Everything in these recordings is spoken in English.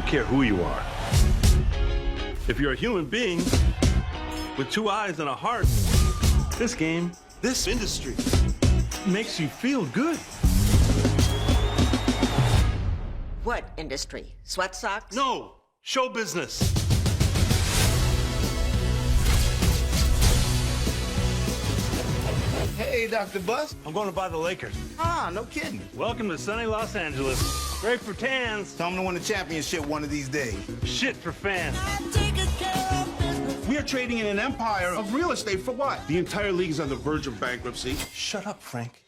don't care who you are. If you're a human being with two eyes and a heart, this game, this industry, makes you feel good. What industry? Sweat socks? No, show business. Hey, Dr. Bus. I'm going to buy the Lakers. Ah, no kidding. Welcome to sunny Los Angeles. Great for tans. Tell them to win the championship one of these days. Shit for fans. We are trading in an empire of real estate for what? The entire league is on the verge of bankruptcy. Shut up, Frank.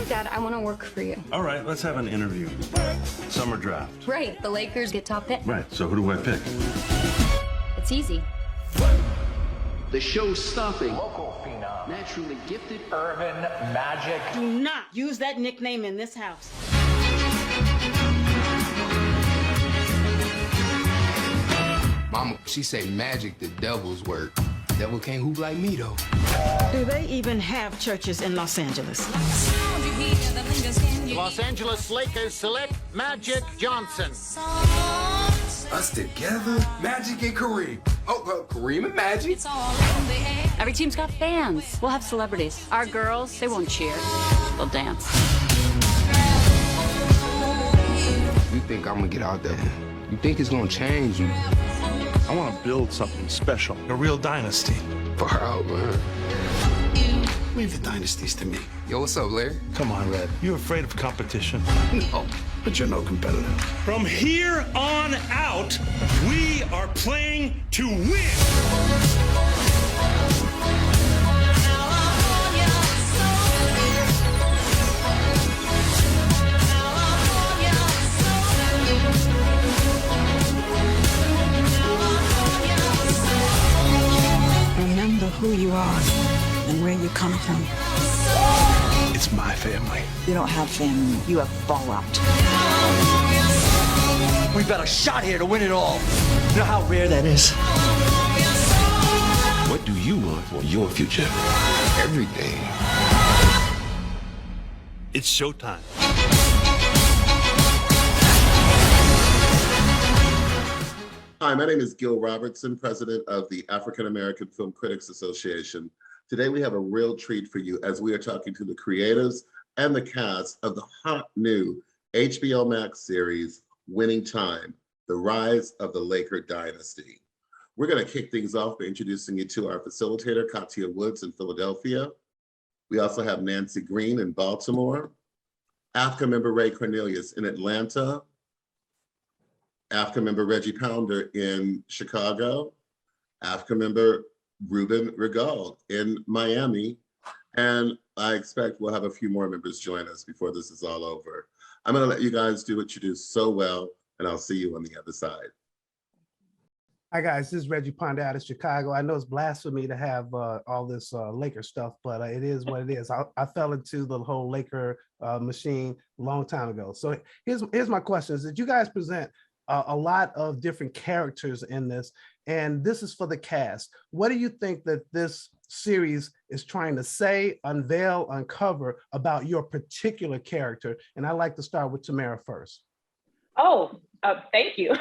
Dad, I want to work for you. All right, let's have an interview. Summer draft. Right, the Lakers get top pick. Right, so who do I pick? It's easy. The show-stopping, Local phenom, naturally gifted, urban magic. Do not use that nickname in this house. Mama, she say magic the devil's work. Devil can't hoop like me, though. Do they even have churches in Los Angeles? Los Angeles Lakers select Magic Johnson. Us together, Magic and Kareem. Oh, Kareem and Magic? Every team's got fans. We'll have celebrities. Our girls, they won't cheer. They'll dance. You think I'm gonna get out there? You think it's gonna change you? I want to build something special, a real dynasty. Far out, man. Leave the dynasties to me. Yo, what's up, Larry? Come on, Red. You afraid of competition? No, but you're no competitor. From here on out, we are playing to win. Remember who you are and where you come from. It's my family. You don't have family, you have fallout. We've got a shot here to win it all. You know how rare that is? What do you want for your future? Everything. It's showtime. Hi, my name is Gil Robertson, president of the African American Film Critics Association. Today we have a real treat for you as we are talking to the creators and the cast of the hot new HBO Max series, Winning Time, The Rise of the Laker Dynasty. We're gonna kick things off by introducing you to our facilitator, Katia Woods in Philadelphia. We also have Nancy Green in Baltimore, AAFCA member Ray Cornelius in Atlanta, AAFCA member Reggie Pounder in Chicago, AAFCA member Ruben Regal in Miami, and I expect we'll have a few more members join us before this is all over. I'm gonna let you guys do what you do so well, and I'll see you on the other side. Hi guys, this is Reggie Pounder out of Chicago. I know it's blasphemy to have all this Laker stuff, but it is what it is. I fell into the whole Laker machine a long time ago. So here's my question: is that you guys present a lot of different characters in this, and this is for the cast. What do you think that this series is trying to say, unveil, uncover about your particular character? And I'd like to start with Tamara first. Oh, thank you.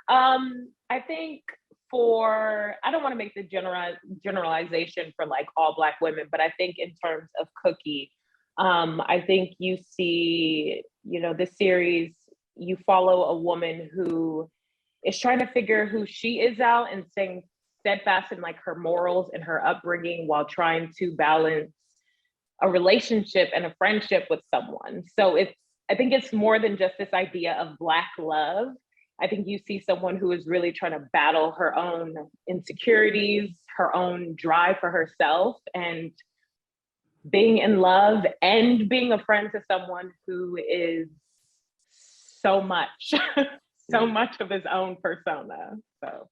I think I don't want to make the generalization for like all Black women, but I think in terms of Cookie, I think you see, this series, you follow a woman who is trying to figure who she is out and staying steadfast in like her morals and her upbringing while trying to balance a relationship and a friendship with someone. So I think it's more than just this idea of Black love. I think you see someone who is really trying to battle her own insecurities, her own drive for herself, and being in love and being a friend to someone who is so much, so much of his own persona. So,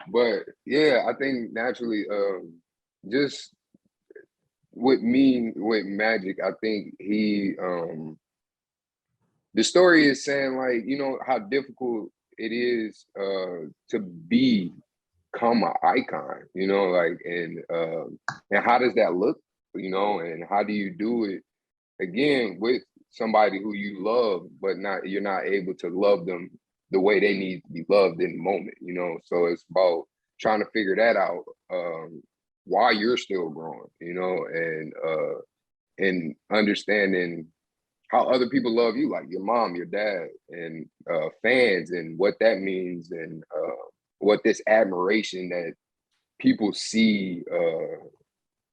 But yeah, I think naturally, just with Magic, I think the story is saying like, how difficult it is to become an icon, and how does that look, and how do you do it again with somebody who you love, but you're not able to love them the way they need to be loved in the moment, you know? So it's about trying to figure that out while you're still growing, you know, and understanding how other people love you, like your mom, your dad, and fans, and what that means, and what this admiration that people see,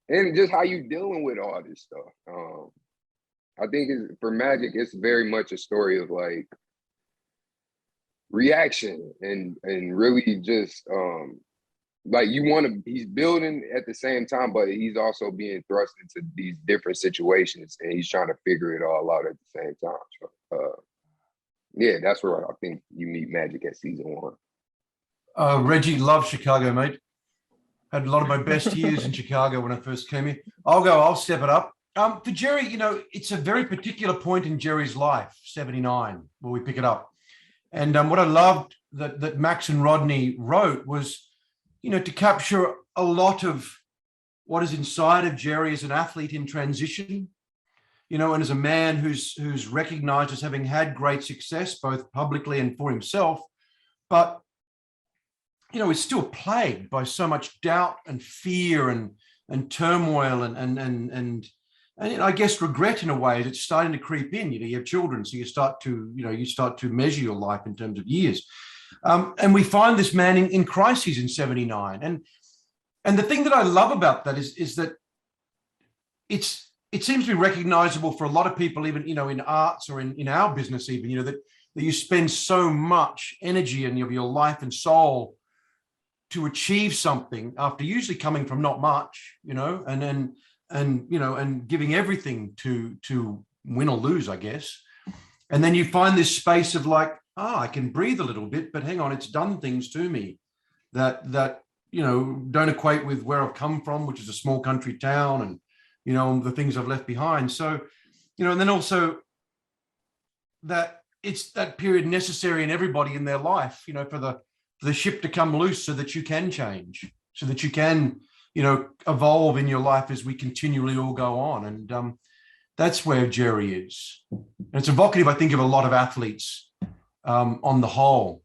and just how you dealing with all this stuff. I think for Magic, it's very much a story of like reaction and really just like he's building at the same time, but he's also being thrust into these different situations, and he's trying to figure it all out at the same time. So, yeah, that's where I think you meet Magic at season 1. Reggie, love Chicago, mate. Had a lot of my best years in Chicago when I first came here. I'll step it up. For Jerry, you know, it's a very particular point in Jerry's life, 79, where we pick it up. And what I loved that Max and Rodney wrote was, you know, to capture a lot of what is inside of Jerry as an athlete in transition, you know, and as a man who's recognized as having had great success, both publicly and for himself, but, you know, is still plagued by so much doubt and fear and turmoil and I guess regret in a way. It's starting to creep in. You know, you have children, so you start to measure your life in terms of years. And we find this man in crises in 79. And the thing that I love about that is that it seems to be recognizable for a lot of people, even, you know, in arts or in our business, even, you know, that you spend so much energy and your life and soul to achieve something after usually coming from not much, you know, and you know, and giving everything to win or lose, I guess. And then you find this space of like, I can breathe a little bit, but hang on, it's done things to me that you know, don't equate with where I've come from, which is a small country town, and, you know, the things I've left behind. So, you know, and then also that it's that period necessary in everybody in their life, you know, for the ship to come loose so that you can change, so that you can, you know, evolve in your life as we continually all go on. And that's where Jerry is. And it's evocative, I think, of a lot of athletes on the whole.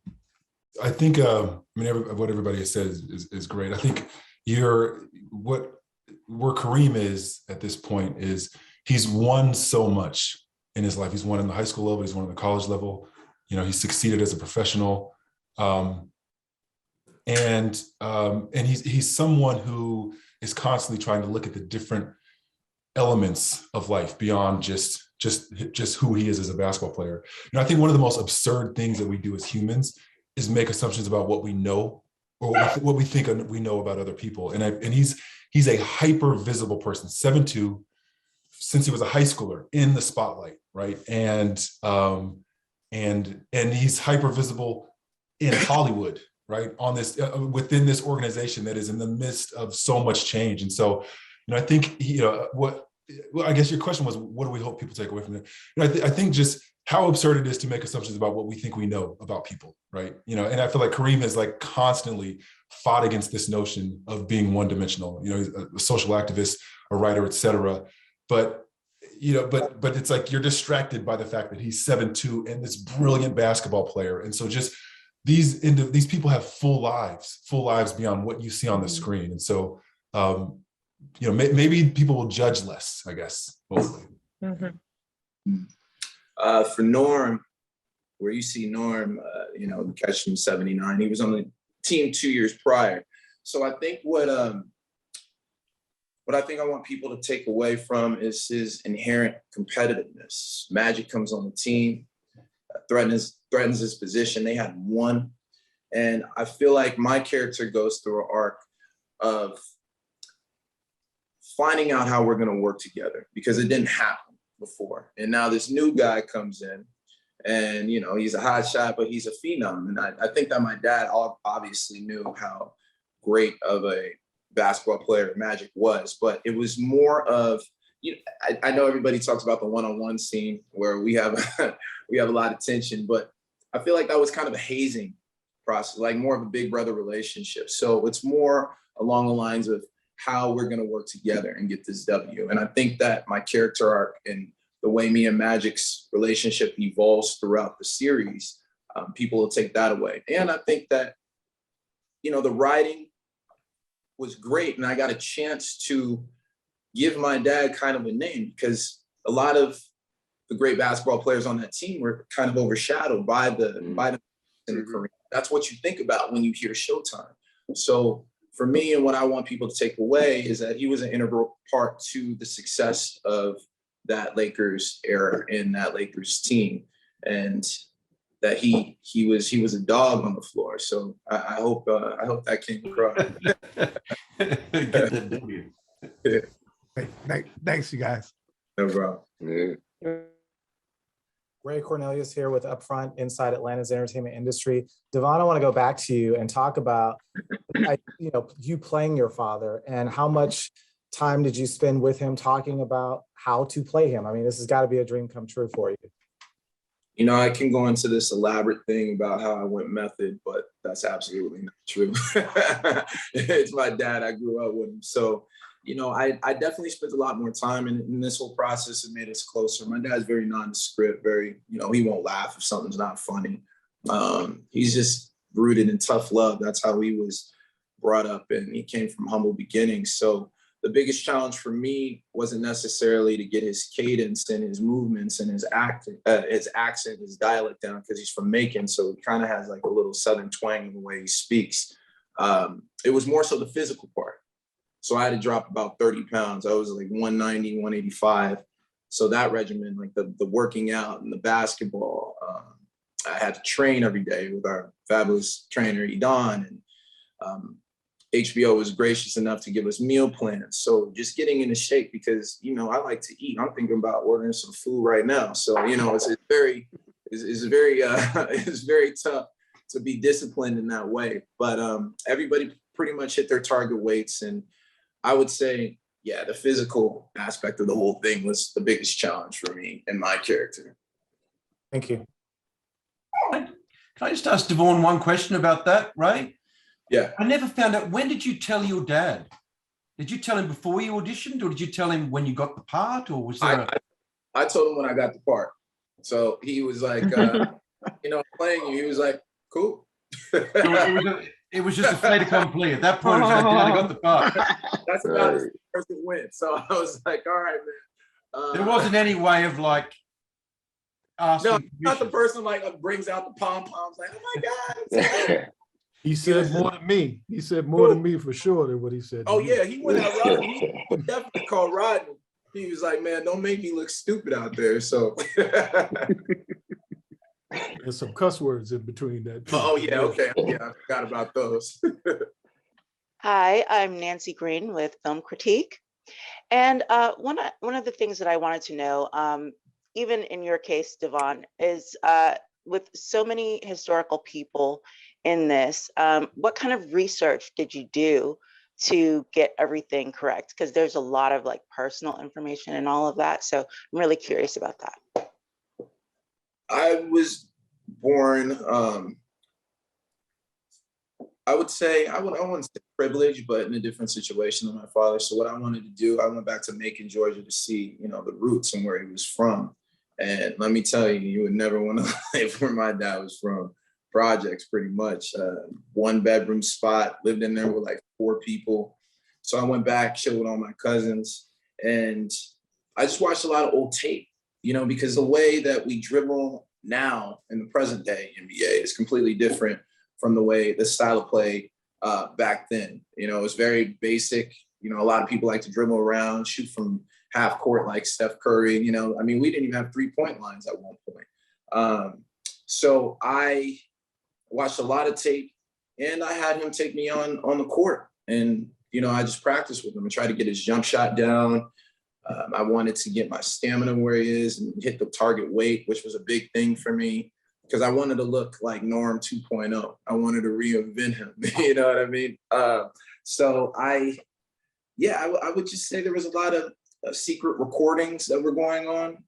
I think, I mean, what everybody has said is great. I think where Kareem is at this point is he's won so much in his life. He's won in the high school level. He's won in the college level. You know, he's succeeded as a professional. And he's someone who is constantly trying to look at the different elements of life beyond just who he is as a basketball player. You know, I think one of the most absurd things that we do as humans is make assumptions about what we know or what we think we know about other people. And he's a hyper visible person, 7'2", since he was a high schooler, in the spotlight, right? And he's hyper visible in Hollywood, right? On this within this organization that is in the midst of so much change. And so, you know, I think, you know, I guess your question was, what do we hope people take away from it? You know, I think just how absurd it is to make assumptions about what we think we know about people, right? You know, and I feel like Kareem has like constantly fought against this notion of being one-dimensional. You know, he's a social activist, a writer, et cetera. But, you know, but it's like you're distracted by the fact that he's 7'2" and this brilliant basketball player. And so just these people have full lives beyond what you see on the screen. And so, you know, maybe people will judge less, I guess, hopefully. Mm-hmm. For Norm, where you see Norm, you know, catch him 79, he was on the team 2 years prior. So I think what I think I want people to take away from is his inherent competitiveness. Magic comes on the team, threatens his position. They had one. And I feel like my character goes through an arc of finding out how we're going to work together, because it didn't happen before. And now this new guy comes in and, you know, he's a hot shot, but he's a phenom. And I think that my dad obviously knew how great of a basketball player Magic was, but it was more of, you know, I know everybody talks about the one-on-one scene where we have a lot of tension, but I feel like that was kind of a hazing process, like more of a big brother relationship. So it's more along the lines of how we're going to work together and get this W. And I think that my character arc and the way me and Magic's relationship evolves throughout the series, people will take that away. And I think that, you know, the writing was great, and I got a chance to give my dad kind of a name, because a lot of the great basketball players on that team were kind of overshadowed by the career. That's what you think about when you hear Showtime. So for me, and what I want people to take away is that he was an integral part to the success of that Lakers era and that Lakers team, and that he was a dog on the floor. So I hope that came across. Get that W. Thanks, you guys. No problem. Yeah. Ray Cornelius here with Upfront Inside Atlanta's entertainment industry. Devon, I want to go back to you and talk about, you playing your father, and how much time did you spend with him talking about how to play him? I mean, this has got to be a dream come true for you. You know, I can go into this elaborate thing about how I went method, but that's absolutely not true. It's my dad. I grew up with him. So, you know, I definitely spent a lot more time in this whole process. It made us closer. My dad's very nondescript, very, you know, he won't laugh if something's not funny. He's just rooted in tough love. That's how he was brought up, and he came from humble beginnings. So the biggest challenge for me wasn't necessarily to get his cadence and his movements and his accent, his dialect down, because he's from Macon. So he kind of has like a little Southern twang in the way he speaks. It was more so the physical part. So I had to drop about 30 pounds. I was like 190, 185. So that regimen, like the working out and the basketball, I had to train every day with our fabulous trainer, Edon, and HBO was gracious enough to give us meal plans. So just getting into shape, because, you know, I like to eat. I'm thinking about ordering some food right now. So, you know, it's very tough to be disciplined in that way. But everybody pretty much hit their target weights. And I would say, yeah, the physical aspect of the whole thing was the biggest challenge for me and my character. Thank you. Can I just ask Devon one question about that, Ray? Yeah. I never found out, when did you tell your dad? Did you tell him before you auditioned, or did you tell him when you got the part, or was there I told him when I got the part. So he was like, you know, playing you. He was like, cool. It was just a fait accompli. At that point, it was like, Dad, I got the part. That's about as far as it went. So I was like, all right, man. There wasn't any way of like asking. No, not the person like brings out the pom-poms like, oh my God. He said more than me. He said more than me for sure than what he said. Oh yeah, he went out Rodney. He definitely called Rodney. He was like, man, don't make me look stupid out there. So there's some cuss words in between that. Oh yeah, okay. Yeah, I forgot about those. Hi, I'm Nancy Green with Film Critique. And one of the things that I wanted to know, even in your case, Devon, is with so many historical people in this, what kind of research did you do to get everything correct? Because there's a lot of like personal information and all of that. So I'm really curious about that. I was born, I wouldn't say privileged, but in a different situation than my father. So what I wanted to do, I went back to Macon, Georgia to see, you know, the roots and where he was from. And let me tell you, you would never want to live where my dad was from. Projects, pretty much. 1-bedroom spot, lived in there with like 4 people. So I went back, chilled with all my cousins, and I just watched a lot of old tape, you know, because the way that we dribble now in the present day NBA is completely different from the style of play back then. You know, it was very basic. You know, a lot of people like to dribble around, shoot from half court like Steph Curry. You know, I mean, we didn't even have 3-point lines at one point. So I watched a lot of tape, and I had him take me on the court, and you know, I just practiced with him and tried to get his jump shot down. I wanted to get my stamina where he is and hit the target weight, which was a big thing for me because I wanted to look like Norm 2.0. I wanted to reinvent him. You know what I mean? So I would just say there was a lot of secret recordings that were going on.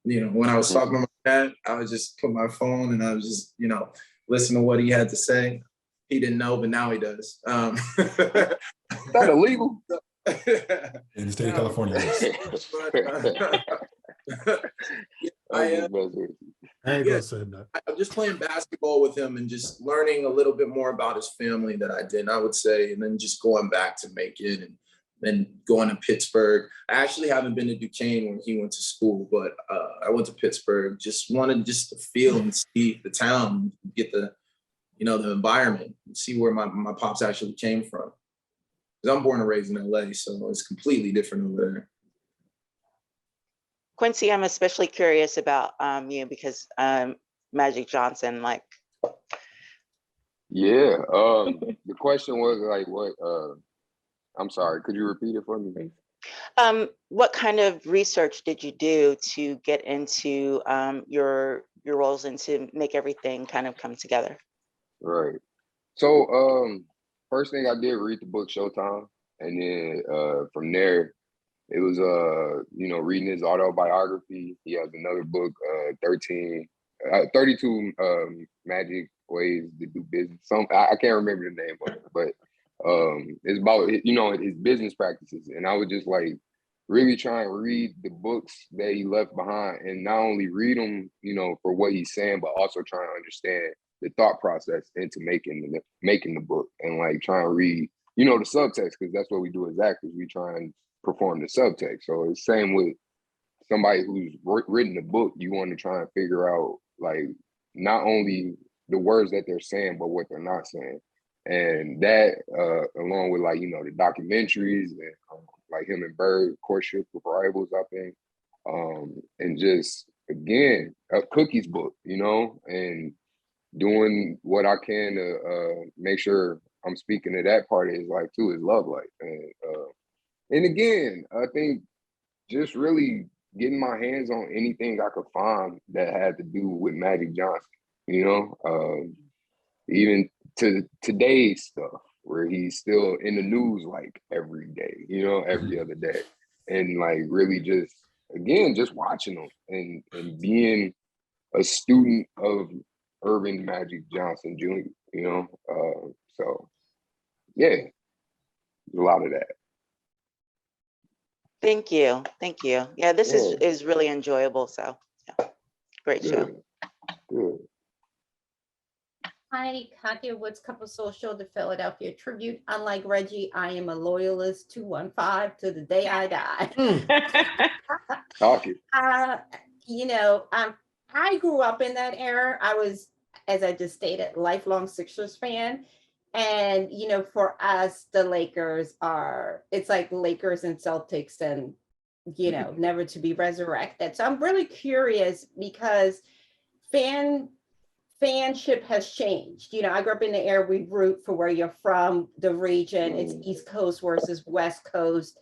You know, when I was talking to my dad, I would just put my phone and I was just, you know, listen to what he had to say. He didn't know, but now he does. Is that illegal? In the state of California. I ain't gonna say that. I'm just playing basketball with him and just learning a little bit more about his family that I didn't, I would say, and then just going back to Macon and then going to Pittsburgh. I actually haven't been to Duquesne when he went to school, but I went to Pittsburgh. Just wanted just to feel and see the town, get the, you know, the environment, see where my pops actually came from. Because I'm born and raised in LA, so it's completely different over there. Quincy, I'm especially curious about you because Magic Johnson, like. Yeah. The question was like, what? I'm sorry. Could you repeat it for me, please? What kind of research did you do to get into your roles and to make everything kind of come together? Right. So, first thing I did, read the book Showtime, and then from there, it was you know, reading his autobiography. He has another book, 32 Magic Ways to Do Business. I can't remember the name of it, but it's about, you know, his business practices. And I would just like really try and read the books that he left behind, and not only read them, you know, for what he's saying, but also try and understand the thought process into making the book, and like try and read, you know, the subtext, because that's what we do as actors. We try and perform the subtext. So it's same with somebody who's written a book. You want to try and figure out like not only the words that they're saying, but what they're not saying. And that along with, like, you know, the documentaries and like him and Bird, Courtship with Rivals, I think, and just again Cookie's book, you know, and doing what I can to make sure I'm speaking to that part of his life too, his love life. And again, I think just really getting my hands on anything I could find that had to do with Magic Johnson, you know, even to today's stuff where he's still in the news like every day, you know, every other day. And like really just, again, just watching him and being a student of Irving Magic Johnson Jr., you know? So yeah, a lot of that. Thank you. Thank you. Yeah, this is really enjoyable. So yeah, great show. Good. Hi, Katya Woods, Cup of Social, the Philadelphia Tribute. Unlike Reggie, I am a loyalist 215 to the day I die. Talking. You know, I grew up in that era. I was, as I just stated, lifelong Sixers fan. And, you know, for us, the Lakers it's like Lakers and Celtics and, you know, never to be resurrected. So I'm really curious because fanship has changed. You know, I grew up in the era we root for where you're from, the region. It's East Coast versus West Coast.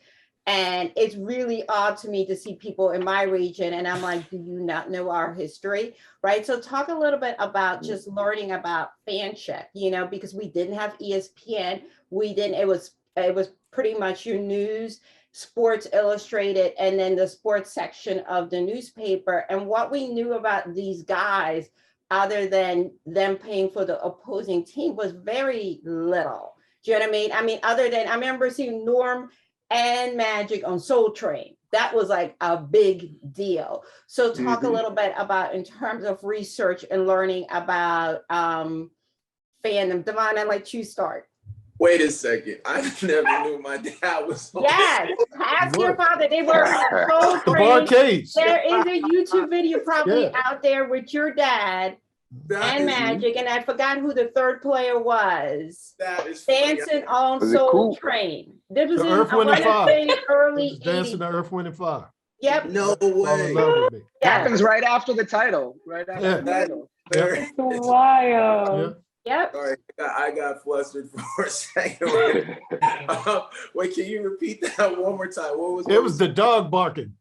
And it's really odd to me to see people in my region. And I'm like, do you not know our history? Right. So talk a little bit about just learning about fanship, you know, because we didn't have ESPN. It was pretty much your news, Sports Illustrated, and then the sports section of the newspaper. And what we knew about these guys, other than them paying for the opposing team, was very little. Do you know what I mean? I mean, other than I remember seeing Norm and Magic on Soul Train. That was like a big deal. So talk a little bit about in terms of research and learning about fandom. Devon, I'd like you start. Wait a second. I never knew my dad was on. Yes, ask your father. They were Soul Train. There is a YouTube video probably out there with your dad and Magic, and I forgot who the third player was. That is dancing on Soul Train. This was in, Earth, Wind, and Fire. Early 80s. Dancing to Earth, Wind, and Fire. Yep. No way. Happens right after the title. Right after the title. It's wild. Yep. Sorry, I got flustered for a second. Wait, can you repeat that one more time? What was it? Was the dog barking.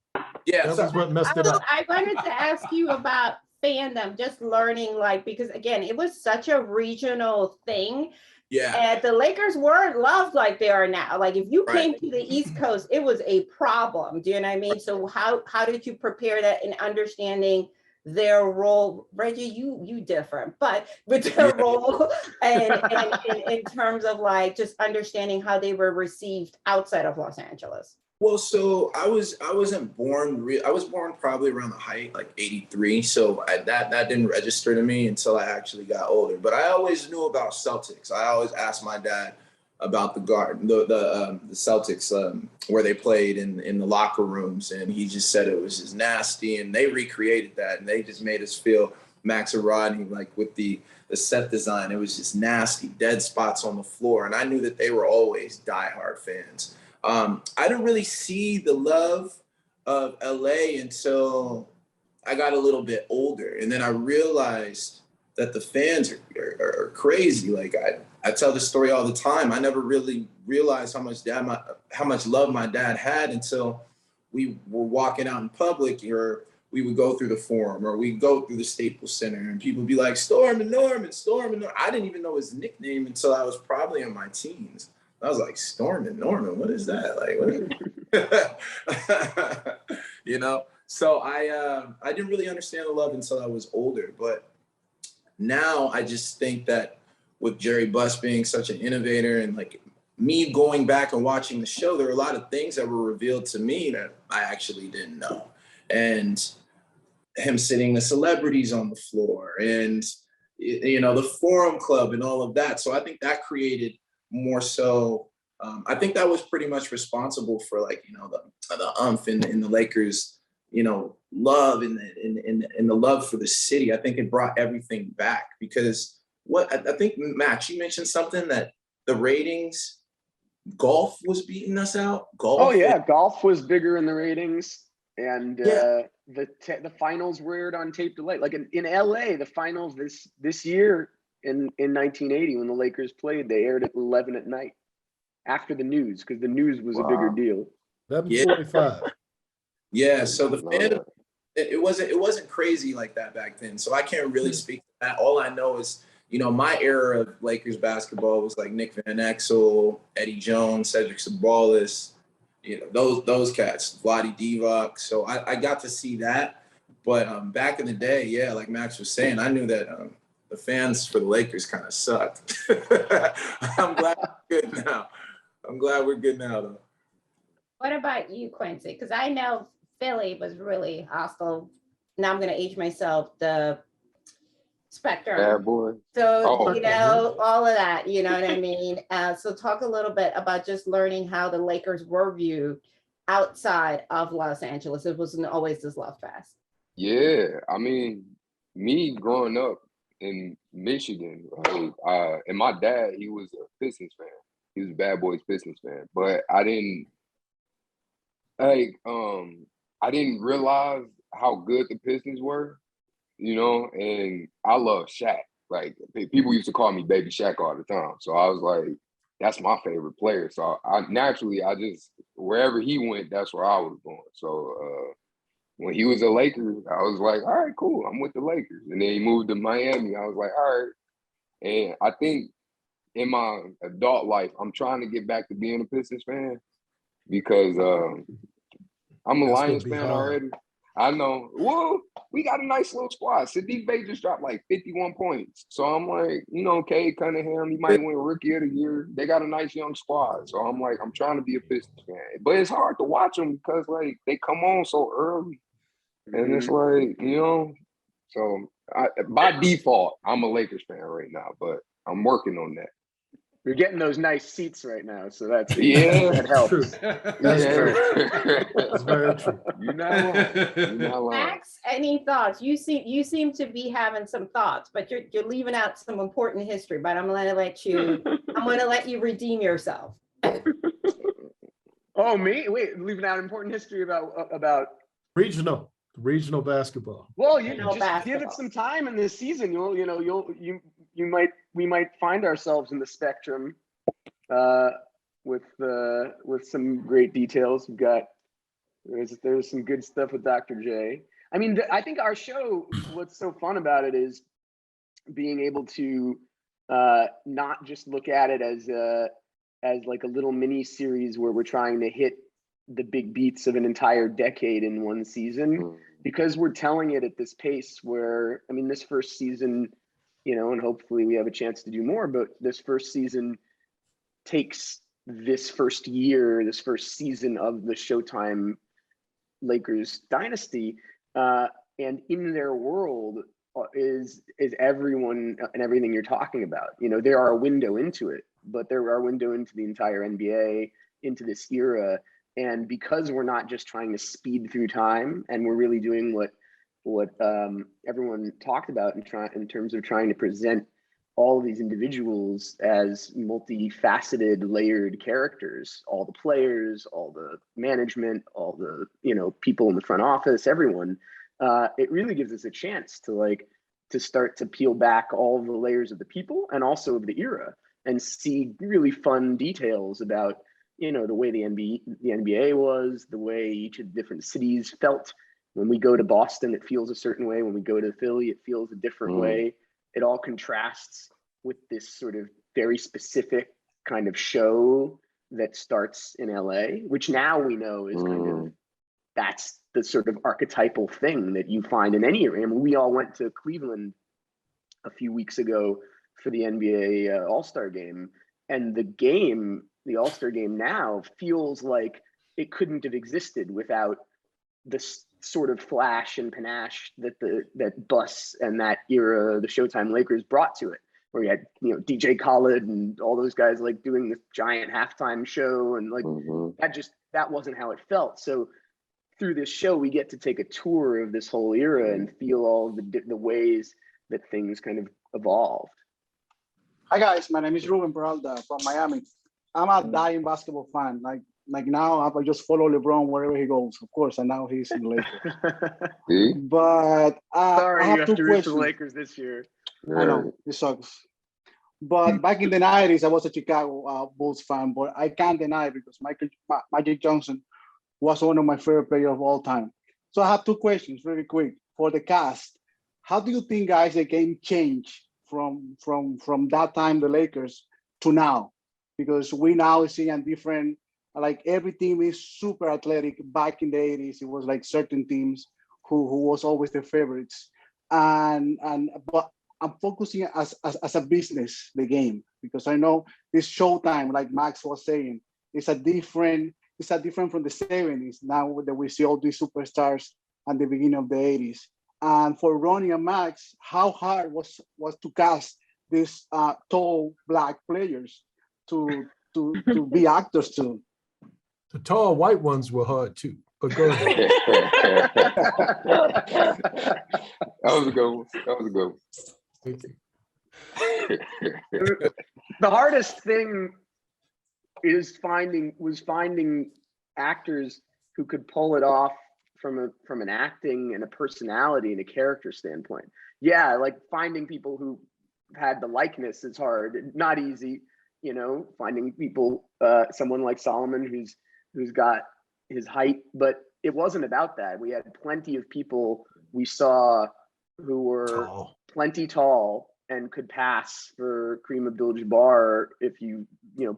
Yeah, that was what messed it up. I wanted to ask you about fandom, just learning, like, because again, it was such a regional thing. Yeah. And the Lakers weren't loved like they are now. Like if you came to the East Coast, it was a problem. Do you know what I mean? So how did you prepare that in understanding their role? Reggie, you different, but with their role and in terms of like just understanding how they were received outside of Los Angeles. Well, so I wasn't born I was born probably around the height, like 83. So that didn't register to me until I actually got older. But I always knew about Celtics. I always asked my dad about the Celtics, where they played in the locker rooms, and he just said it was just nasty. And they recreated that, and they just made us feel Max and Rodney, like with the set design. It was just nasty, dead spots on the floor, and I knew that they were always diehard fans. I didn't really see the love of LA until I got a little bit older. And then I realized that the fans are crazy. Like I tell this story all the time. I never really realized how much love my dad had until we were walking out in public, or we would go through the Forum, or we'd go through the Staples Center, and people would be like, Storm and Norman, Storm and Norman. I didn't even know his nickname until I was probably in my teens. I was like, Storm and Norman, what is that? Like, what? You know? So I didn't really understand the love until I was older. But now I just think that with Jerry Buss being such an innovator, and like me going back and watching the show, there were a lot of things that were revealed to me that I actually didn't know. And him sitting the celebrities on the floor, and, you know, the Forum Club and all of that. So I think that created more so, I think that was pretty much responsible for, like, you know, the umph in the Lakers, you know, love and the love for the city. I think it brought everything back, because I think, Max, you mentioned something that the ratings, golf was beating us out. Golf was bigger in the ratings, and the finals were aired on tape delay. Like in LA, the finals this year in 1980, when the Lakers played, they aired at 11 at night after the news, because the news was a bigger deal. 11:45. Yeah, so the fan, it wasn't crazy like that back then. So I can't really speak to that. All I know is, you know, my era of Lakers basketball was like Nick Van Exel, Eddie Jones, Cedric Sabonis, you know, those cats, Vlade Divac. So I got to see that. But back in the day, yeah, like Max was saying, I knew that the fans for the Lakers kind of sucked. I'm glad we're good now. Though. What about you, Quincy? Because I know Philly was really hostile. Now I'm going to age myself. The Spectrum. Bad boy. So, you know, all of that, you know what I mean? So talk a little bit about just learning how the Lakers were viewed outside of Los Angeles. It wasn't always this love fest. Yeah, I mean, me growing up in Michigan, right, and my dad, he was a Pistons fan. He was a Bad Boys Pistons fan. But I didn't realize how good the Pistons were, you know, and I love Shaq. Like, people used to call me Baby Shaq all the time. So I was like, that's my favorite player. So I just, wherever he went, that's where I was going. So when he was a Laker, I was like, all right, cool, I'm with the Lakers. And then he moved to Miami. I was like, all right. And I think in my adult life, I'm trying to get back to being a Pistons fan, because I'm a Lions fan already. I know. Well, we got a nice little squad. Sadiq Bey just dropped like 51 points. So I'm like, you know, Cade Cunningham, he might win Rookie of the Year. They got a nice young squad. So I'm like, I'm trying to be a Pistons fan. But it's hard to watch them because, like, they come on so early. And it's like, you know, so by default, I'm a Lakers fan right now, but I'm working on that. You're getting those nice seats right now, so that's that helps. That's true. That's very true. You're not lying. Max, any thoughts? You seem to be having some thoughts, but you're leaving out some important history. But I'm gonna let you redeem yourself. Oh, me? Wait, leaving out important history about regional basketball. Well, you just give it some time in this season. We might find ourselves in the Spectrum with some great details. We've got there's some good stuff with Dr. J. I mean, I think our show, what's so fun about it is being able to not just look at it as like a little mini series where we're trying to hit the big beats of an entire decade in one season, because we're telling it at this pace where, I mean, this first season, you know, and hopefully we have a chance to do more, but this first season takes this first year, this first season of the Showtime Lakers dynasty, and in their world is everyone and everything you're talking about. You know, there are a window into it, but there are a window into the entire NBA, into this era. And because we're not just trying to speed through time, and we're really doing what everyone talked about in terms of trying to present all of these individuals as multifaceted, layered characters, all the players, all the management, all the, you know, people in the front office, everyone, it really gives us a chance to start to peel back all the layers of the people and also of the era and see really fun details about, you know, the way the NBA was, the way each of the different cities felt. When we go to Boston, it feels a certain way. When we go to Philly, it feels a different way. It all contrasts with this sort of very specific kind of show that starts in LA, which now we know is kind of, that's the sort of archetypal thing that you find in any area. I mean, we all went to Cleveland a few weeks ago for the NBA All-Star game, and the All-Star game now feels like it couldn't have existed without this sort of flash and panache that Bus and that era, the Showtime Lakers, brought to it, where you had, you know, DJ Khaled and all those guys like doing this giant halftime show, and like that wasn't how it felt. So through this show, we get to take a tour of this whole era and feel all the ways that things kind of evolved. Hi guys, my name is Ruben Peralta from Miami. I'm a dying basketball fan. Like now, I just follow LeBron wherever he goes, of course, and now he's in the Lakers. But sorry, I have you have two to root for questions. the Lakers this year. I know it sucks. But back in the 90s, I was a Chicago Bulls fan, but I can't deny it because Magic Johnson was one of my favorite players of all time. So I have two questions really quick for the cast. How do you think, guys, the game changed from that time, the Lakers, to now? Because we now see a different, like every team is super athletic. Back in the 80s, it was like certain teams who was always the favorites. But I'm focusing as a business, the game, because I know this Showtime, like Max was saying, it's a different from the 70s. Now that we see all these superstars at the beginning of the 80s. And for Ronnie and Max, how hard was to cast these tall black players to be actors too? The tall white ones were hard too. But go ahead. That was a good one. That was a good one. Thank you. The hardest thing was finding actors who could pull it off from an acting and a personality and a character standpoint. Yeah, like finding people who had the likeness is hard, not easy. You know, finding people, someone like Solomon who's got his height, but it wasn't about that. We had plenty of people we saw who were plenty tall and could pass for Kareem Abdul-Jabbar if you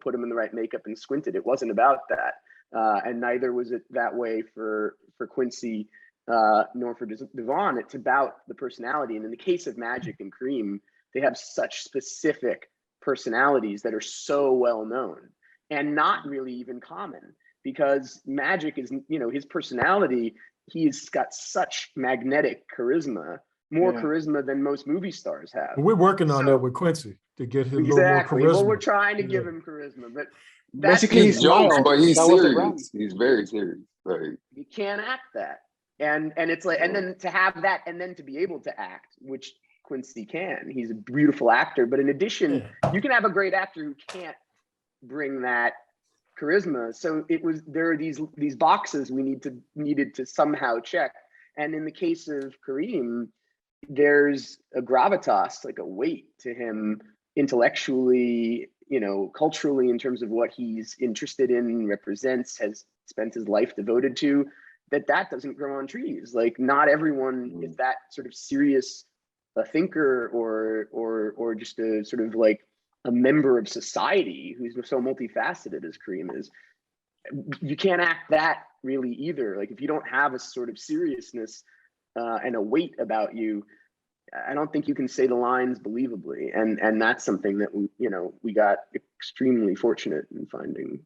put him in the right makeup and squinted. It wasn't about that, and neither was it that way for Quincy nor for Devon. It's about the personality, and in the case of Magic and Kareem, they have such specific personalities that are so well known and not really even common, because Magic is, his personality, he's got such magnetic charisma, more charisma than most movie stars have. We're working on that with Quincy to get him exactly. A little more charisma. Well, we're trying to give him charisma, but basically he's jokes, but he's serious. He's very serious. Like, you can't act that, and it's like, and then to have that, and then to be able to act, which Quincy can. He's a beautiful actor, but in addition, you can have a great actor who can't bring that charisma. So there are these boxes we needed to somehow check. And in the case of Kareem, there's a gravitas, like a weight to him intellectually, culturally, in terms of what he's interested in, represents, has spent his life devoted to, that doesn't grow on trees. Like, not everyone is that sort of serious a thinker or just a sort of like a member of society who's so multifaceted as Kareem is. You can't act that really either. Like, if you don't have a sort of seriousness and a weight about you, I don't think you can say the lines believably, and that's something that we got extremely fortunate in finding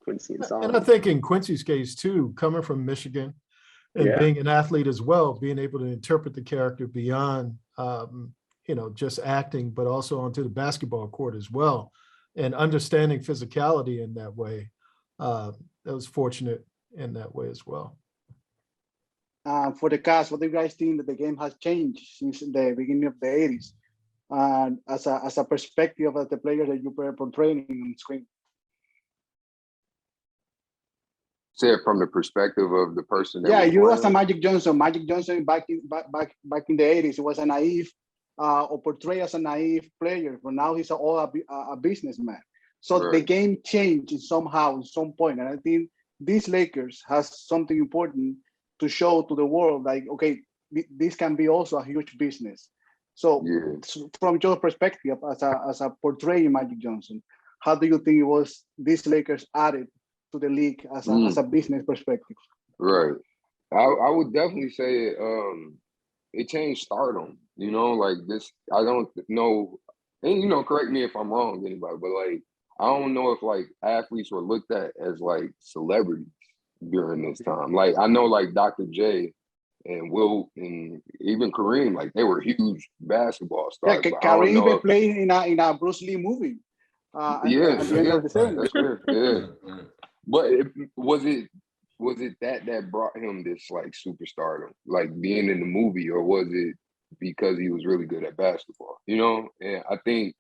Quincy and Solomon. And I think in Quincy's case too, coming from Michigan and being an athlete as well, being able to interpret the character beyond just acting, but also onto the basketball court as well, and understanding physicality in that way. That was fortunate in that way as well. For the cast, what do you guys think that the game has changed since the beginning of the 80s? As a perspective of the players that you were portraying on screen. Say it from the perspective of the person that Yeah, you was a playing. Magic Johnson. Magic Johnson back in the 80s, he was a naive or portrayed as a naive player, but now he's a businessman. So the game changed somehow at some point. And I think these Lakers has something important to show to the world, like, okay, this can be also a huge business. So from your perspective as a portraying Magic Johnson, how do you think it was these Lakers added to the league as a business perspective? Right. I would definitely say it changed stardom, like this. I don't know, and correct me if I'm wrong, anybody, but like I don't know if like athletes were looked at as like celebrities during this time. Like I know like Dr. J and Will and even Kareem, like they were huge basketball stars. Yeah, Kareem even played in a Bruce Lee movie. At the end of the series. But was it that brought him this like superstardom, like being in the movie, or was it because he was really good at basketball? And I think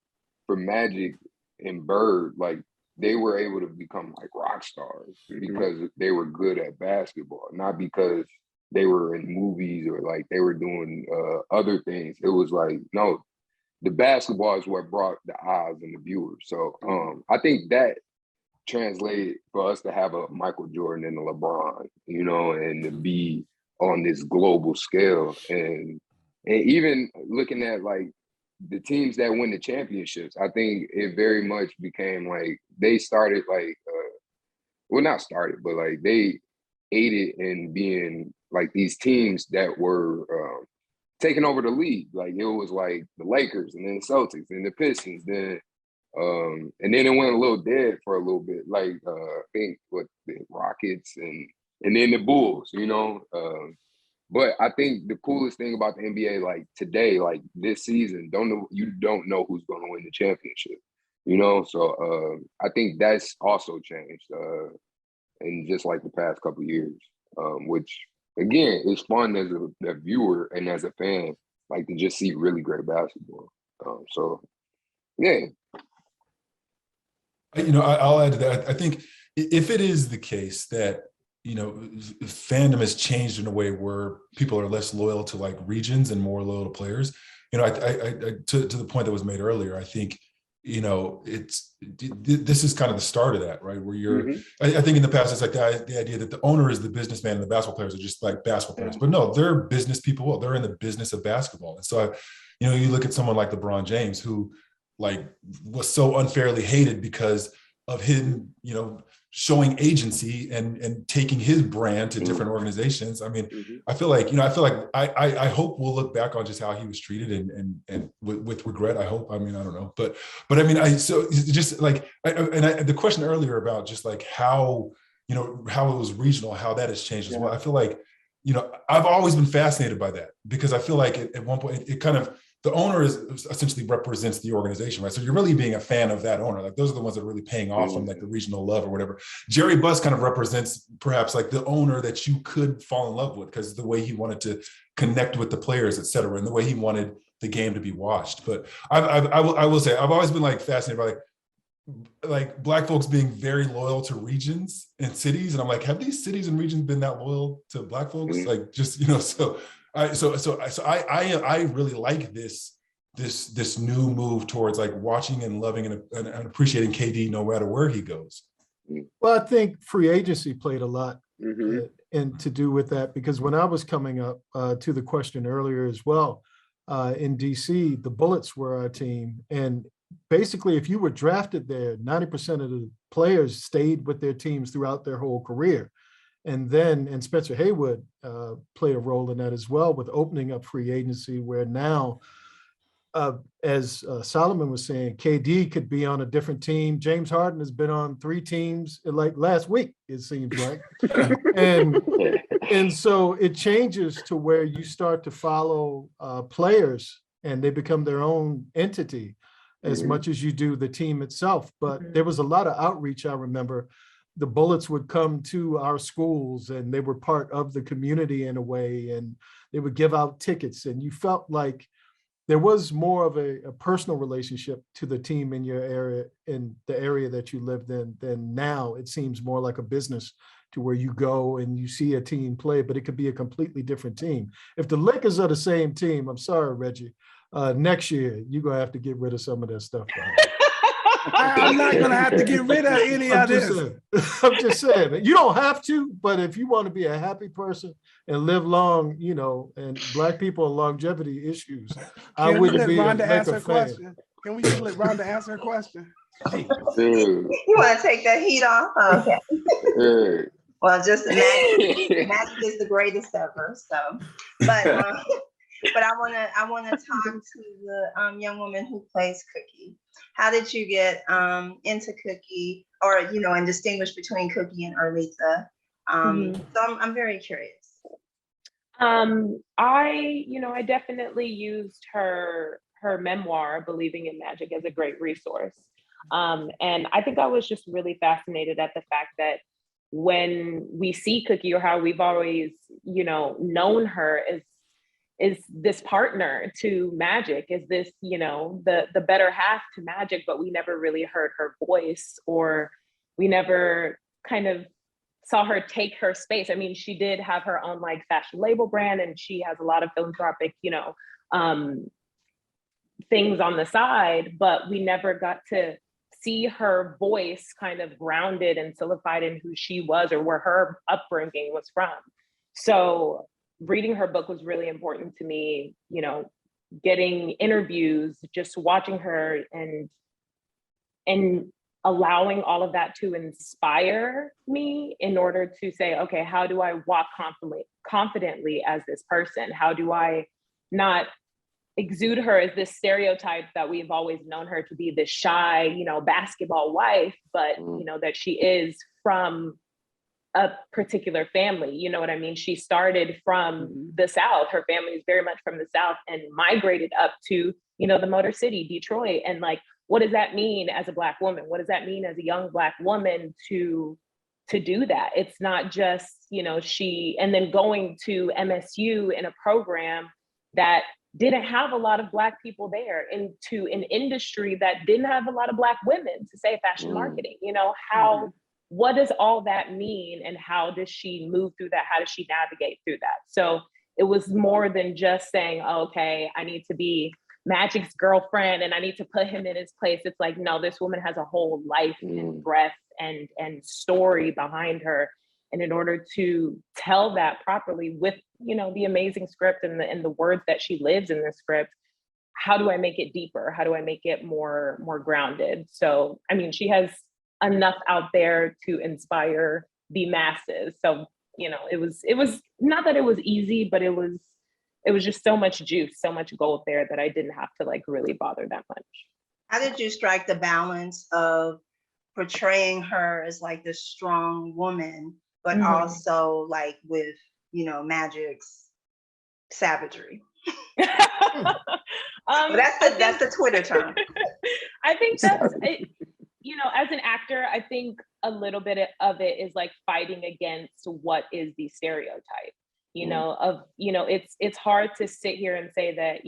for Magic and Bird, like they were able to become like rock stars because they were good at basketball, not because they were in movies or like they were doing other things. It was like, no, the basketball is what brought the eyes and the viewers. So I think that translated for us to have a Michael Jordan and a LeBron, and to be on this global scale. And even looking at like the teams that win the championships, I think it very much became like they started like, not started, but like they aided in being like these teams that were taking over the league. Like it was like the Lakers and then the Celtics and the Pistons, then and then it went a little dead for a little bit, like I think what the Rockets and then the Bulls, but I think the coolest thing about the NBA, like today, like this season, you don't know who's going to win the championship, So I think that's also changed in just like the past couple of years, which again is fun as a viewer and as a fan, like to just see really great basketball. So yeah. I'll add to that. I think if it is the case that, fandom has changed in a way where people are less loyal to like regions and more loyal to players, I to the point that was made earlier, I think, this is kind of the start of that, right? Where you're, I think in the past, it's like the idea that the owner is the businessman and the basketball players are just like basketball players, but no, they're business people. Well, they're in the business of basketball. And so, you look at someone like LeBron James, who like was so unfairly hated because of him, showing agency and taking his brand to different organizations. I mean, I feel like I hope we'll look back on just how he was treated and with regret. I hope. I mean, I don't know, but I mean, the question earlier about just like how how it was regional, how that has changed as well. I feel like I've always been fascinated by that because I feel like at one point it kind of, the owner essentially represents the organization, right? So you're really being a fan of that owner. Like those are the ones that are really paying off from like the regional love or whatever. Jerry Buss kind of represents perhaps like the owner that you could fall in love with because the way he wanted to connect with the players, et cetera, and the way he wanted the game to be watched. But I will say, I've always been like fascinated by like Black folks being very loyal to regions and cities. And I'm like, have these cities and regions been that loyal to Black folks? Like just, so I really like this new move towards like watching and loving and appreciating KD no matter where he goes. Well, I think free agency played a lot and to do with that, because when I was coming up to the question earlier as well, in DC, the Bullets were our team. And basically, if you were drafted there, 90% of the players stayed with their teams throughout their whole career. and Spencer Haywood played a role in that as well, with opening up free agency, where now, as Solomon was saying, KD could be on a different team. James Harden has been on 3 teams like last week, it seems like. and so it changes to where you start to follow players and they become their own entity as much as you do the team itself. But there was a lot of outreach. I remember the Bullets would come to our schools and they were part of the community in a way, and they would give out tickets, and you felt like there was more of a personal relationship to the team in your area, in the area that you lived in, than now. It seems more like a business, to where you go and you see a team play, but it could be a completely different team. If the Lakers are the same team, I'm sorry, Reggie, next year, you're gonna have to get rid of some of that stuff. I'm not gonna have to get rid of any of this. I'm just saying, you don't have to, but if you want to be a happy person and live long, you know, and Black people and longevity issues, I wouldn't be a Laker fan. Can we just let Rhonda answer her question? You want to take that heat off? Okay. Well, just magic is the greatest ever. So, but I want to talk to the young woman who plays Cookie. How did you get into Cookie, or and distinguish between Cookie and Erlitha? So I'm very curious. I definitely used her memoir, Believing in Magic, as a great resource. And I think I was just really fascinated at the fact that when we see Cookie, or how we've always, known her is this partner to Magic, is this, the better half to Magic, but we never really heard her voice, or we never kind of saw her take her space. I mean, she did have her own like fashion label brand, and she has a lot of philanthropic, things on the side, but we never got to see her voice kind of grounded and solidified in who she was, or where her upbringing was from. So reading her book was really important to me, getting interviews, just watching her and allowing all of that to inspire me in order to say, okay, how do I walk confidently as this person? How do I not exude her as this stereotype that we've always known her to be, this shy, basketball wife, but that she is from a particular family. You know what I mean? She started from the South. Her family is very much from the South and migrated up to, the Motor City, Detroit. And like, what does that mean as a Black woman? What does that mean as a young Black woman to do that? It's not just, and then going to MSU in a program that didn't have a lot of Black people there, into an industry that didn't have a lot of Black women, to say fashion marketing, what does all that mean? And how does she move through that? How does she navigate through that? So it was more than just saying, oh, okay, I need to be Magic's girlfriend and I need to put him in his place. It's like, no, this woman has a whole life and breadth and story behind her. And in order to tell that properly with, the amazing script and the words that she lives in the script, how do I make it deeper? How do I make it more grounded? So, I mean, she has enough out there to inspire the masses. So, it was not that it was easy, but it was just so much juice, so much gold there that I didn't have to like really bother that much. How did you strike the balance of portraying her as like this strong woman, but also like with, Magic's savagery? That's the Twitter term. I think that's it. As an actor, I think a little bit of it is like fighting against what is the stereotype, it's hard to sit here and say that,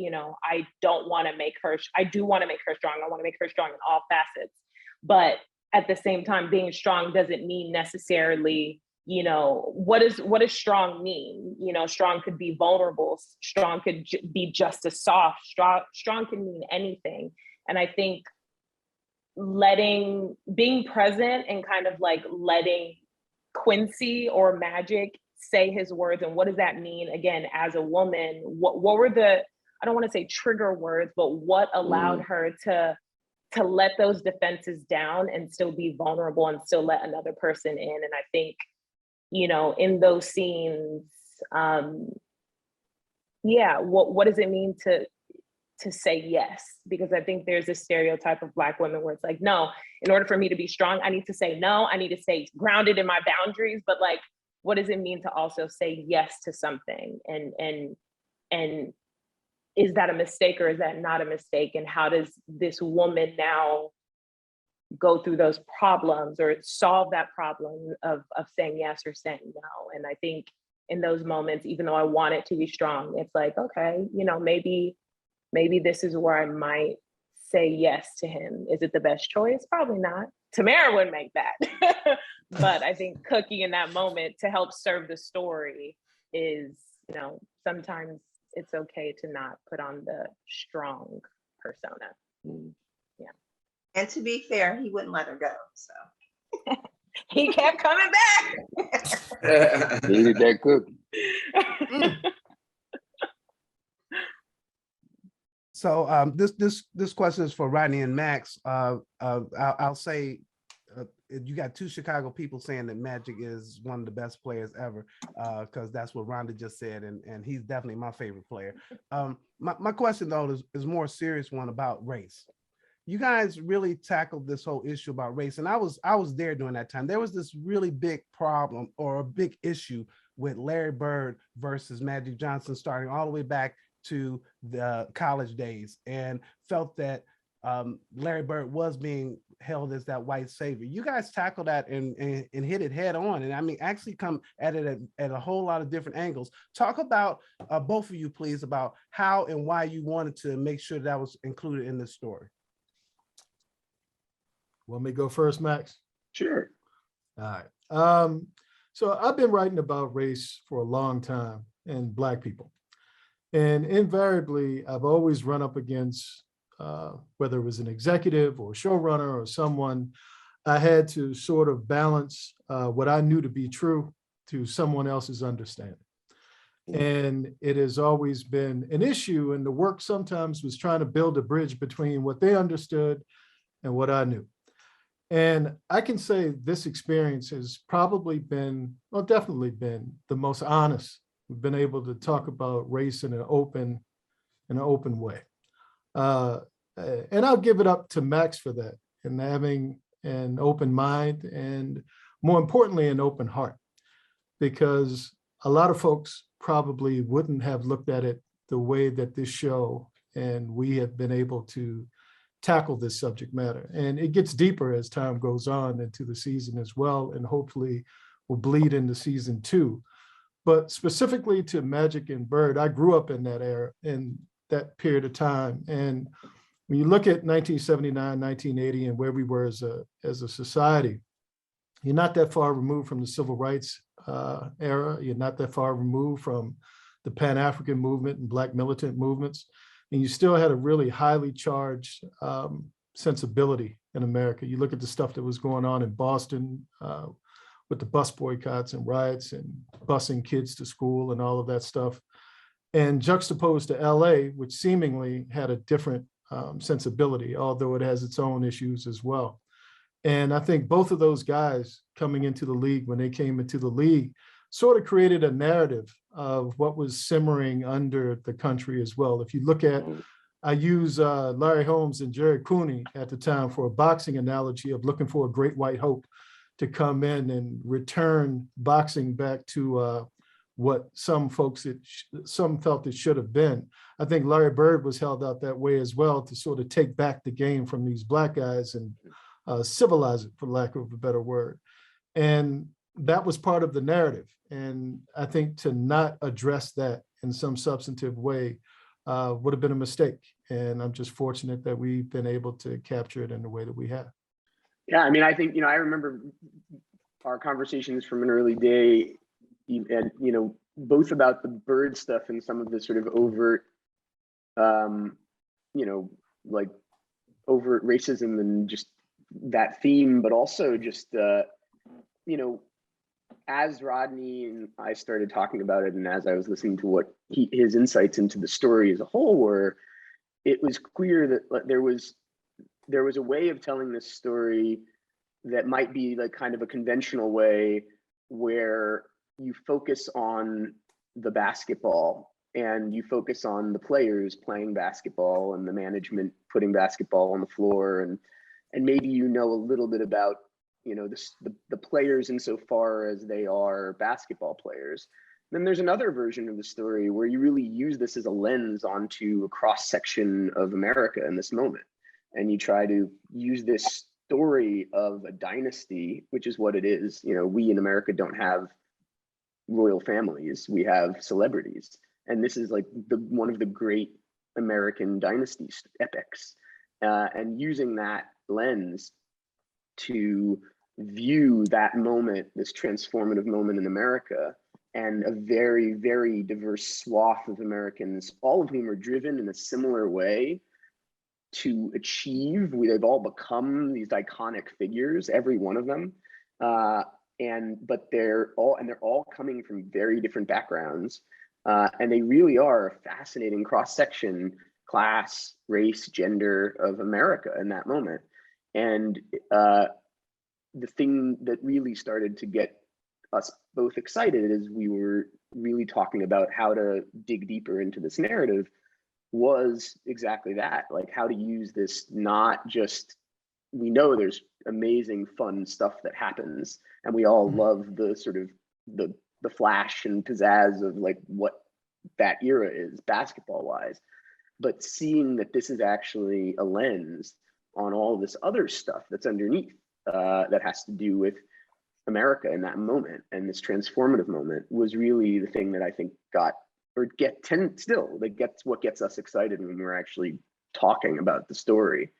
I don't want to make her, I do want to make her strong. I want to make her strong in all facets. But at the same time, being strong doesn't mean necessarily, what does strong mean? Strong could be vulnerable. Strong could be just as soft. Strong can mean anything. And I think being present and kind of like letting Quincy or Magic say his words, and what does that mean again as a woman? What were the, I don't want to say trigger words, but what allowed her to let those defenses down and still be vulnerable and still let another person in? And I think in those scenes, what does it mean to say yes? Because I think there's this stereotype of Black women where it's like, no, in order for me to be strong, I need to say no, I need to stay grounded in my boundaries. But like, what does it mean to also say yes to something? And is that a mistake or is that not a mistake? And how does this woman now go through those problems or solve that problem of saying yes or saying no? And I think in those moments, even though I want it to be strong, it's like, okay, maybe this is where I might say yes to him. Is it the best choice? Probably not. Tamara wouldn't make that. But I think Cookie in that moment to help serve the story is, sometimes it's okay to not put on the strong persona. Yeah. And to be fair, he wouldn't let her go. So he kept coming back. Needed that cookie. So this question is for Rodney and Max. I'll say you got two Chicago people saying that Magic is one of the best players ever, because that's what Rhonda just said, and he's definitely my favorite player. My question though is more a serious one about race. You guys really tackled this whole issue about race, and I was there during that time. There was this really big problem or a big issue with Larry Bird versus Magic Johnson, starting all the way back to the college days, and felt that Larry Bird was being held as that white savior. You guys tackled that and hit it head on, and I mean actually come at it at a whole lot of different angles. Talk about both of you, please, about how and why you wanted to make sure that was included in this story. Want me to go first, Max? Sure. All right. So I've been writing about race for a long time and Black people. And invariably, I've always run up against, whether it was an executive or showrunner or someone, I had to sort of balance what I knew to be true to someone else's understanding. And it has always been an issue, and the work sometimes was trying to build a bridge between what they understood and what I knew. And I can say this experience has probably been, well, definitely been the most honest. We've been able to talk about race in an open way. And I'll give it up to Max for that, and having an open mind and, more importantly, an open heart, because a lot of folks probably wouldn't have looked at it the way that this show and we have been able to tackle this subject matter. And it gets deeper as time goes on into the season as well, and hopefully will bleed into season 2. But specifically to Magic and Bird, I grew up in that era, in that period of time. And when you look at 1979, 1980, and where we were as a society, you're not that far removed from the civil rights era. You're not that far removed from the Pan-African movement and Black militant movements. And you still had a really highly charged sensibility in America. You look at the stuff that was going on in Boston with the bus boycotts and riots and busing kids to school and all of that stuff, and juxtaposed to LA, which seemingly had a different sensibility, although it has its own issues as well. And I think both of those guys coming into the league, when they came into the league, sort of created a narrative of what was simmering under the country as well. If you look at, I use Larry Holmes and Jerry Cooney at the time for a boxing analogy of looking for a great white hope to come in and return boxing back to what some folks, some felt it should have been. I think Larry Bird was held out that way as well, to sort of take back the game from these Black guys and civilize it, for lack of a better word. And that was part of the narrative. And I think to not address that in some substantive way would have been a mistake. And I'm just fortunate that we've been able to capture it in the way that we have. Yeah, I mean, I think, I remember our conversations from an early day, and, both about the Bird stuff and some of the sort of overt, like overt racism and just that theme, but also just, as Rodney and I started talking about it, and as I was listening to what his insights into the story as a whole were, it was clear that there was a way of telling this story that might be like kind of a conventional way, where you focus on the basketball and you focus on the players playing basketball and the management putting basketball on the floor, and maybe you know a little bit about, you know, the players insofar as they are basketball players. Then there's another version of the story where you really use this as a lens onto a cross section of America in this moment, and you try to use this story of a dynasty, which is what it is. You know, we in America don't have royal families, we have celebrities, and this is like one of the great American dynasty epics, and using that lens to view that moment, this transformative moment in America, and a very, very diverse swath of Americans, all of whom are driven in a similar way to achieve. They've all become these iconic figures, every one of them, but they're all coming from very different backgrounds, and they really are a fascinating cross section, class, race, gender of America in that moment. And the thing that really started to get us both excited as we were really talking about how to dig deeper into this narrative was exactly that, like how to use this, not just, we know there's amazing fun stuff that happens and we all love the sort of the flash and pizzazz of like what that era is basketball wise, but seeing that this is actually a lens on all this other stuff that's underneath, that has to do with America in that moment, and this transformative moment was really the thing that I think gets what gets us excited when we're actually talking about the story.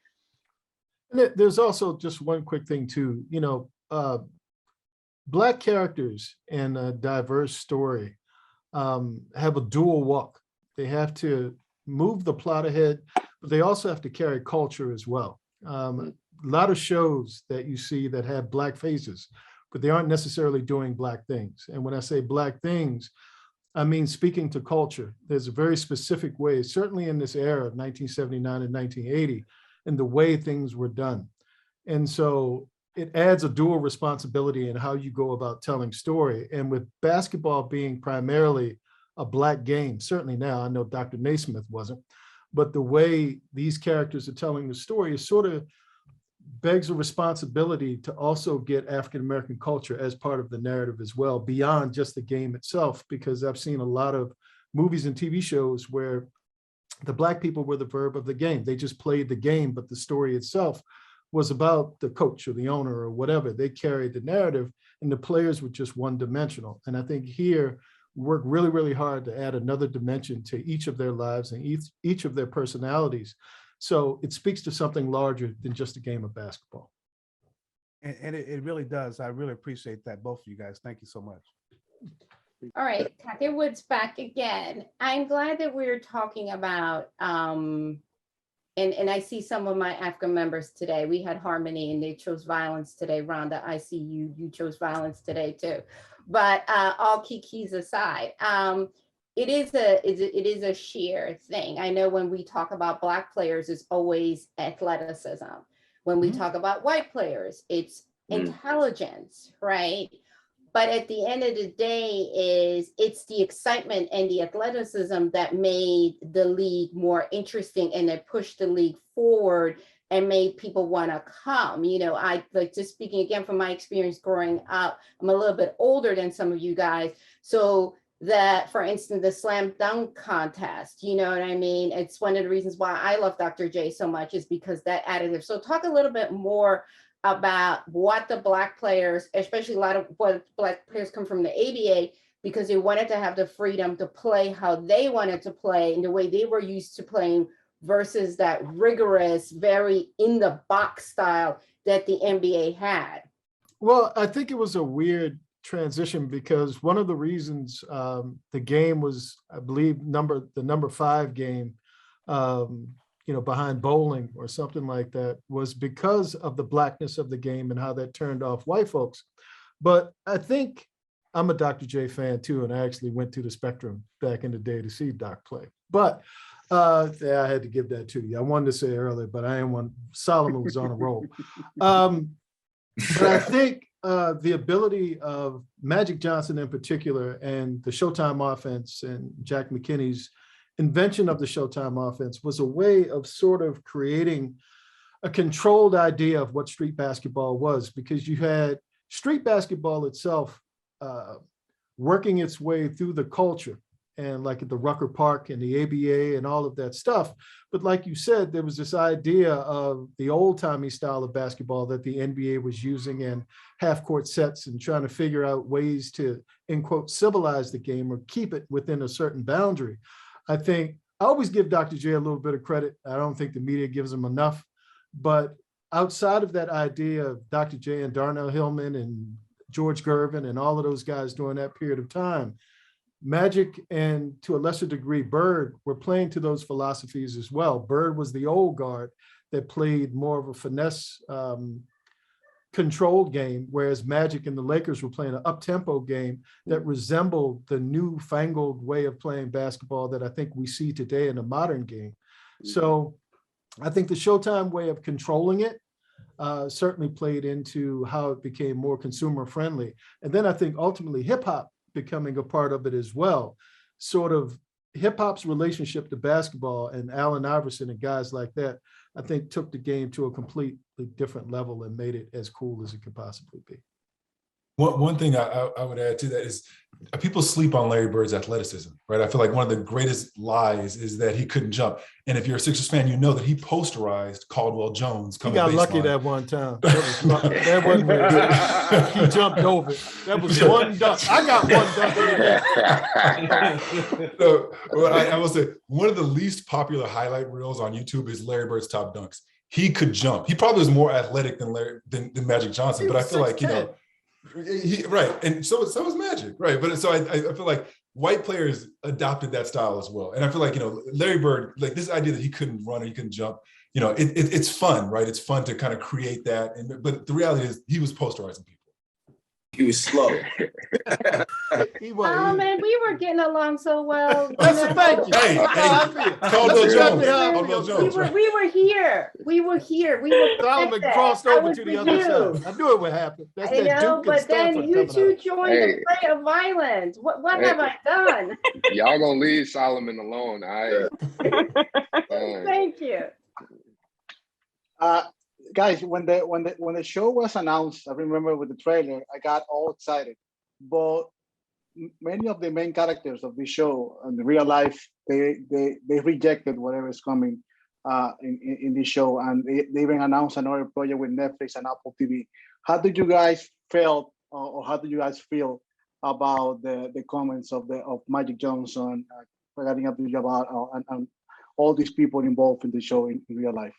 And there's also just one quick thing too, you know, Black characters in a diverse story have a dual walk. They have to move the plot ahead, but they also have to carry culture as well. A lot of shows that you see that have Black faces, but they aren't necessarily doing Black things. And when I say Black things, I mean speaking to culture. There's a very specific way, certainly in this era of 1979 and 1980, in the way things were done. And so it adds a dual responsibility in how you go about telling story. And with basketball being primarily a Black game, certainly now, I know Dr. Naismith wasn't, but the way these characters are telling the story is sort of begs a responsibility to also get African-American culture as part of the narrative as well, beyond just the game itself, because I've seen a lot of movies and TV shows where the Black people were the verb of the game. They just played the game, but the story itself was about the coach or the owner or whatever. They carried the narrative and the players were just one-dimensional. And I think here, work really, really hard to add another dimension to each of their lives and each of their personalities. So it speaks to something larger than just a game of basketball. And it really does. I really appreciate that, both of you guys. Thank you so much. All right, Kathy Woods back again. I'm glad that we're talking about, and I see some of my African members today. We had Harmony and they chose violence today. Rhonda, I see you chose violence today too. But all kikis aside, it is a sheer thing. I know when we talk about Black players, it's always athleticism. When we talk about white players, it's intelligence, right? But at the end of the day, it's the excitement and the athleticism that made the league more interesting and that pushed the league forward and made people want to come. You know, I like just speaking again from my experience growing up, I'm a little bit older than some of you guys. So that, for instance, the slam dunk contest, you know what I mean? It's one of the reasons why I love Dr. J so much is because that additive. So talk a little bit more about what the Black players, especially a lot of what Black players come from the ABA, because they wanted to have the freedom to play how they wanted to play and the way they were used to playing versus that rigorous, very in the box style that the NBA had. Well, I think it was a weird transition because one of the reasons the game was, I believe, the number 5 game, you know, behind bowling or something like that, was because of the Blackness of the game and how that turned off white folks. But I think I'm a Dr. J fan too, and I actually went to the Spectrum back in the day to see Doc play. But yeah, I had to give that to you. I wanted to say earlier, but I am one. Solomon was on a roll. But I think the ability of Magic Johnson in particular and the Showtime offense and Jack McKinney's invention of the Showtime offense was a way of sort of creating a controlled idea of what street basketball was, because you had street basketball itself working its way through the culture and like at the Rucker Park and the ABA and all of that stuff. But like you said, there was this idea of the old timey style of basketball that the NBA was using in half court sets and trying to figure out ways to, in quote, civilize the game or keep it within a certain boundary. I think I always give Dr. J a little bit of credit. I don't think the media gives him enough, but outside of that idea of Dr. J and Darnell Hillman and George Gervin and all of those guys during that period of time, Magic and to a lesser degree Bird were playing to those philosophies as well. Bird was the old guard that played more of a finesse controlled game, whereas Magic and the Lakers were playing an up-tempo game that resembled the newfangled way of playing basketball that I think we see today in the modern game. So I think the Showtime way of controlling it certainly played into how it became more consumer friendly. And then I think ultimately hip hop becoming a part of it as well. Sort of hip hop's relationship to basketball and Allen Iverson and guys like that, I think took the game to a completely different level and made it as cool as it could possibly be. One thing I would add to that is people sleep on Larry Bird's athleticism, right? I feel like one of the greatest lies is that he couldn't jump. And if you're a Sixers fan, you know that he posterized Caldwell Jones. He got lucky that one time. That wasn't where he jumped over it. That was one dunk. I got one dunk. So, well, I will say one of the least popular highlight reels on YouTube is Larry Bird's top dunks. He could jump. He probably was more athletic than Magic Johnson, but I feel like, right, and so was Magic, right? But so I feel like white players adopted that style as well, and I feel like Larry Bird, like this idea that he couldn't run or he couldn't jump, it's fun, right? It's fun to kind of create that, but the reality is he was posterizing people. He was slow. Oh man, we were getting along so well. Thank you. Hey, Caldwell Jones. We were here. We were Solomon crossed over to the other side. I knew it would happen. That's I know, but then you two joined the play of violence. What have I done? Y'all gonna leave Solomon alone, all right? Thank you. Guys, when the show was announced, I remember with the trailer, I got all excited. But many of the main characters of the show in the real life, they rejected whatever is coming in the show, and they even announced another project with Netflix and Apple TV. How did you guys feel, or how do you guys feel about the comments of Magic Johnson regarding Abdul-Jabbar and all these people involved in the show in real life?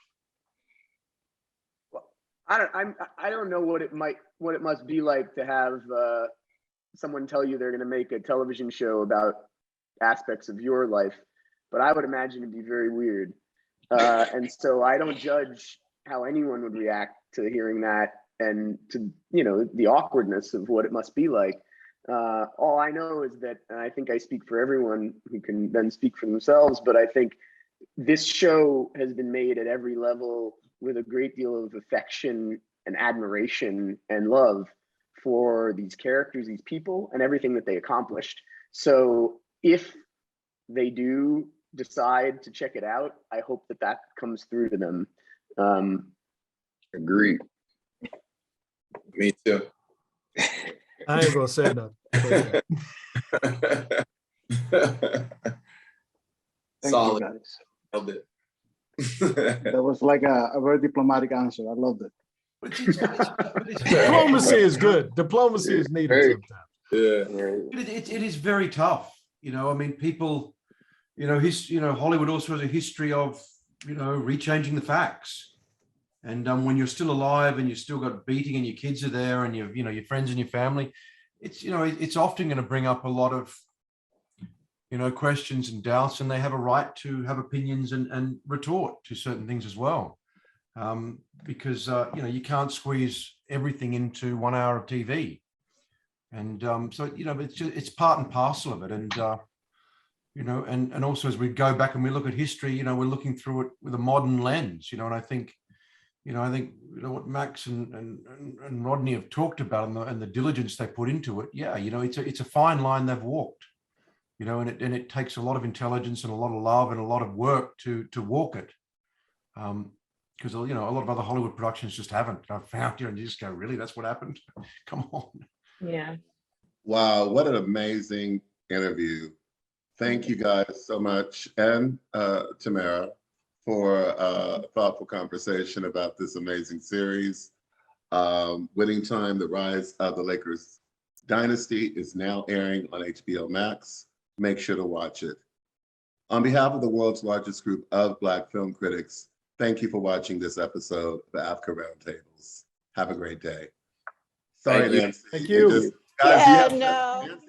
I don't know what it must be like to have someone tell you they're going to make a television show about aspects of your life, but I would imagine it'd be very weird. And so I don't judge how anyone would react to hearing that and to the awkwardness of what it must be like. All I know is that, and I think I speak for everyone who can then speak for themselves, but I think this show has been made at every level with a great deal of affection and admiration and love for these characters, these people, and everything that they accomplished. So if they do decide to check it out, I hope that comes through to them. Agreed. Me too. I ain't gonna say nothing. Solid. Loved it. That was like a very diplomatic answer. I loved it. Diplomacy is good. Diplomacy is needed sometimes. Yeah. It is very tough. I mean, people, Hollywood also has a history of, rechanging the facts. And when you're still alive and you've still got beating and your kids are there and your friends and your family, it's often going to bring up a lot of, questions and doubts, and they have a right to have opinions and retort to certain things as well. Because, you can't squeeze everything into 1 hour of TV. And so, it's part and parcel of it. And, and also as we go back and we look at history, we're looking through it with a modern lens, and I think, I think what Max and Rodney have talked about and the diligence they put into it. Yeah, it's a fine line they've walked. And it takes a lot of intelligence and a lot of love and a lot of work to walk it. Because a lot of other Hollywood productions just haven't. I've found, and you just go, really, that's what happened? Come on. Yeah. Wow, what an amazing interview. Thank you guys so much. And Tamara, for a thoughtful conversation about this amazing series. Winning Time, The Rise of the Lakers Dynasty is now airing on HBO Max. Make sure to watch it. On behalf of the world's largest group of Black film critics, thank you for watching this episode of the AAFCA Roundtables. Have a great day. Sorry, Nancy. Thank you. Guys, Yeah, you have no. Nancy